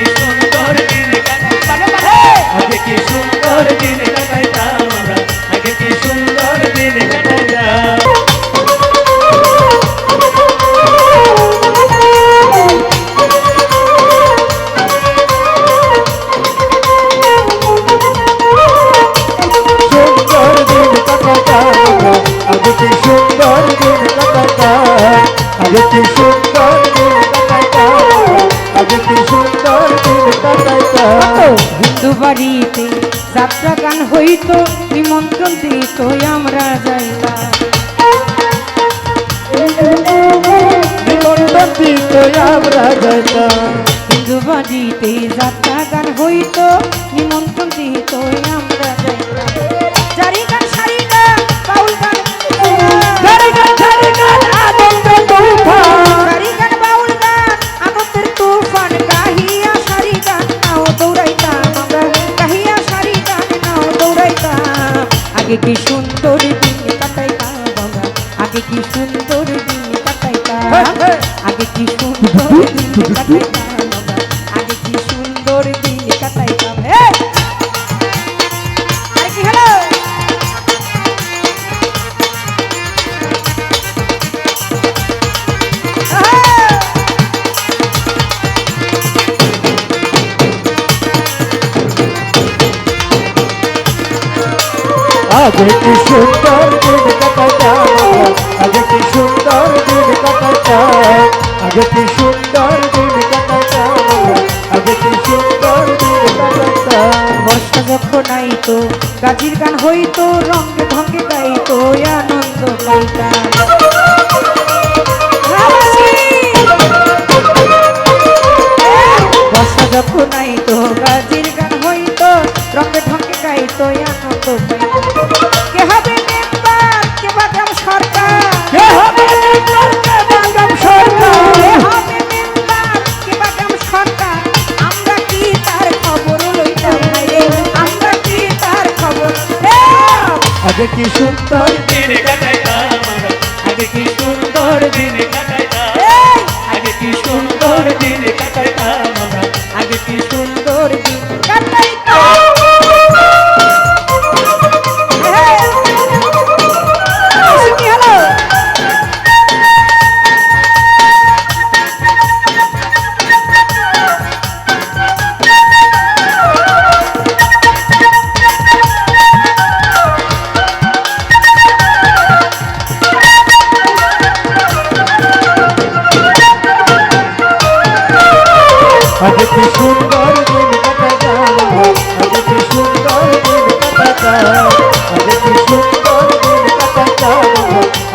কি সুন্দর দিন কাটাইতাম, আগে কি সুন্দর দিন কাটাইতাম আমরা, আগে কি সুন্দর দিন কাটাইতাম। হিন্দু বাড়িতে যাত্রা গান হইতো, নিমন্ত্রণ দিত আমরা যাইতাম, নিমন্ত্রণ দিত আমরা যাইতাম। হিন্দু বাড়িতে যাত্রা গান হইতো, নিমন্ত্রণ দিত আমরা যাইতাম। জারি গান, সারি গান, বাউল গান, জারি গান, সারি গান, আনন্দের তুফান, সারি গান, বাউল গান, আনন্দের তুফান, গাহিয়া সারি গান নাও দৌড়াইতাম আমরা, গাহিয়া সারি গান নাও দৌড়াইতাম। আগে কি সুন্দর দিন কাটাইতাম আমরা, আগে কি সুন্দর দিন কাটাইতাম, আগে কি সুন্দর দিন কাটাইতাম আমরা, আগে কি সুন্দর দিন কাটাইতাম। আরে কি হলো? আগে কি সুন্দর দিন কাটাইতাম, আগে কি সুন্দর দিন কাটাইতাম, আগে কি সুন্দর দিন কাটাইতাম, আগে কি সুন্দর দিন কাটাইতাম। বর্ষা যখন আইতো গাজির গান হইতো, রঙে ভঙ্গে গাইতো আনন্দ পাইতাম। বর্ষা যখন আইতো গাজির গান হইতো, রঙে ভঙ্গে গাইতো আনন্দ পাইতাম। কে হবে মেম্বার, কে বাদাম সরকার, কে হবে মেম্বার, কে বাদাম সরকার, কে হবে মেম্বার, কে বাদাম সরকার, আমরা কি তার খবর লইতাম রে, আমরা কি তার খবর। আগে কি সুন্দর দিন কাটাইতাম আমরা, আগে কি সুন্দর দিন কাটাইতাম, আগে কি সুন্দর দিন কাটাইতাম আমরা, আগে কি সুন্দর দিন কাটাইতাম। কি হলো? আগে কি সুন্দর দিন কাটাইতাম, আগে কি সুন্দর দিন কাটাইতাম, আগে কি সুন্দর দিন কাটাইতাম,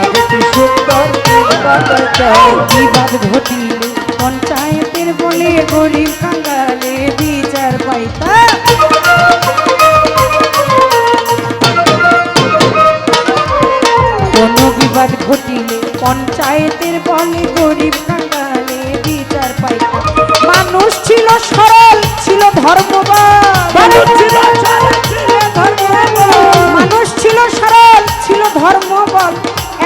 আগে কি সুন্দর দিন কাটাইতাম। বিবাদ ঘটিলে পঞ্চায়েতের বলে গরিব কাঙ্গালে বিচার পাইতাম। কোনো বিবাদ ঘটিলে পঞ্চায়েতের বলে গরিব কাঙ্গালে বিচার পাইতাম। মানুষ ছিল সরল, ছিল ধর্মবান, মানুষ ছিল সরল, ছিল ধর্মবান, মানুষ ছিল সরল, ছিল ধর্মবল।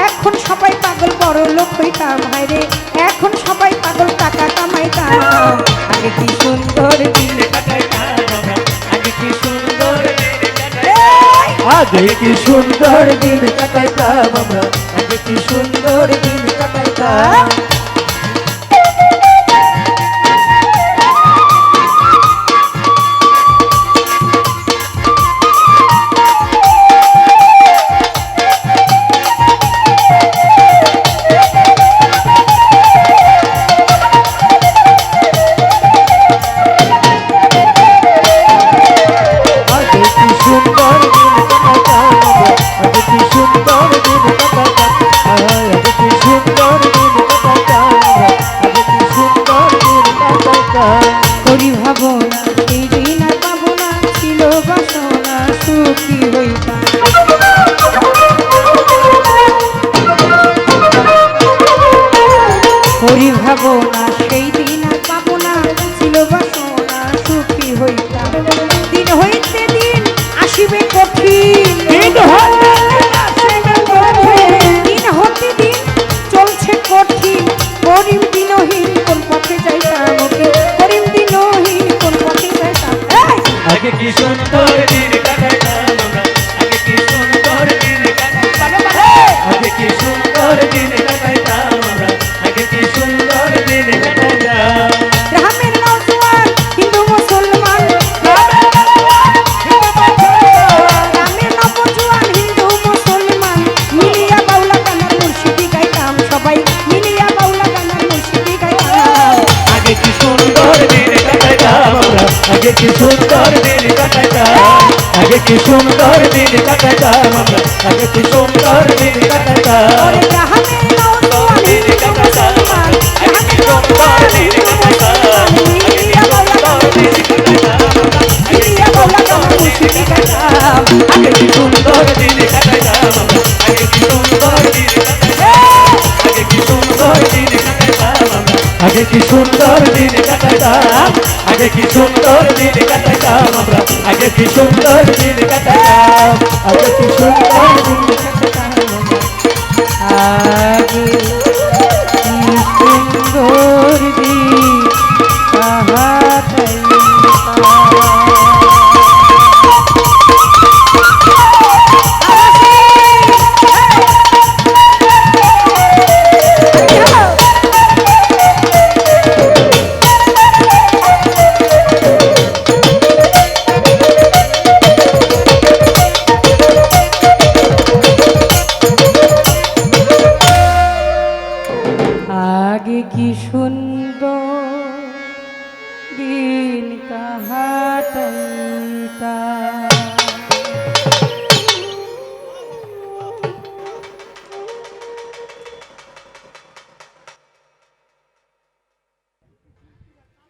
এখন সবাই পাগল, বড় লোক হইতাম হায়রে, এখন সবাই পাগল, টাকা কামাইতাম। আগে কি সুন্দর দিন কাটাইতাম আমরা, আগে কি সুন্দর দিন কাটাইতাম, আগে কি সুন্দর দিন কাটাইতাম আমরা, আগে কি সুন্দর দিন কাটাইতাম। করি ভাবনা সেই দিন আর পাবো না, ছিল বাসনা সুখী হইতাম। করি ভাবনা সেই দিন আর পাবো না, ছিল বাসনা সুখী হইতাম। দিন হইতে দিন আসিবে কঠিন, দিন হইতে দিন আসিবে কঠিন, দিন হতে দিন চলছে কঠিন। গরিব দিনহীন কোন পথে যাইতাম, করিম দিনহীন আগে কি সুন্দর দিন কাটাইতাম আমরা আগে কি সুন্দর দিন কাটাইতাম আগে কি সুন্দর দিন কাটাইতাম আমরা আগে কি সুন্দর দিন কাটাইতাম গ্রামের নওজোয়ান হিন্দু মুসলমান গ্রামের নবজোয়ান হিন্দু মুসলমান মিলিয়া বাউলা গানের মুর্শিদি গাইতাম সবাই মিলিয়া বাউলা গানের মুর্শিদি গাইতাম আগে কি সুন্দর দিন কাটাইতাম আমরা আগে কি সুন্দর দিন কাটাইতাম আগে কি সুন্দর দিন কাটাইতাম আমরা আগে কি সুন্দর দিন কাটাইতাম ওরে গ্রামের নওজোয়ান হিন্দু মুসলমান গ্রামের নওজোয়ান হিন্দু মুসলমান মিলিয়া বাউলা গানের মিলিয়া বাউলা গানের মুর্শিদি গাইতাম আগে কি সুন্দর দিন কাটাইতাম আমরা আগে কি সুন্দর দিন কাটাইতাম আগে কি সুন্দর দিন কাটাইতাম আমরা আগে কি সুন্দর দিন কাটাইতাম আগে কি সুন্দর দিন কাটাইতাম আমরা আগে কি সুন্দর দিন কাটাইতাম আগে কি সুন্দর দিন কাটাইতাম আমরা আগে কি সুন্দর দিন কাটাইতাম আগে কি সুন্দর দিন কাটাইতাম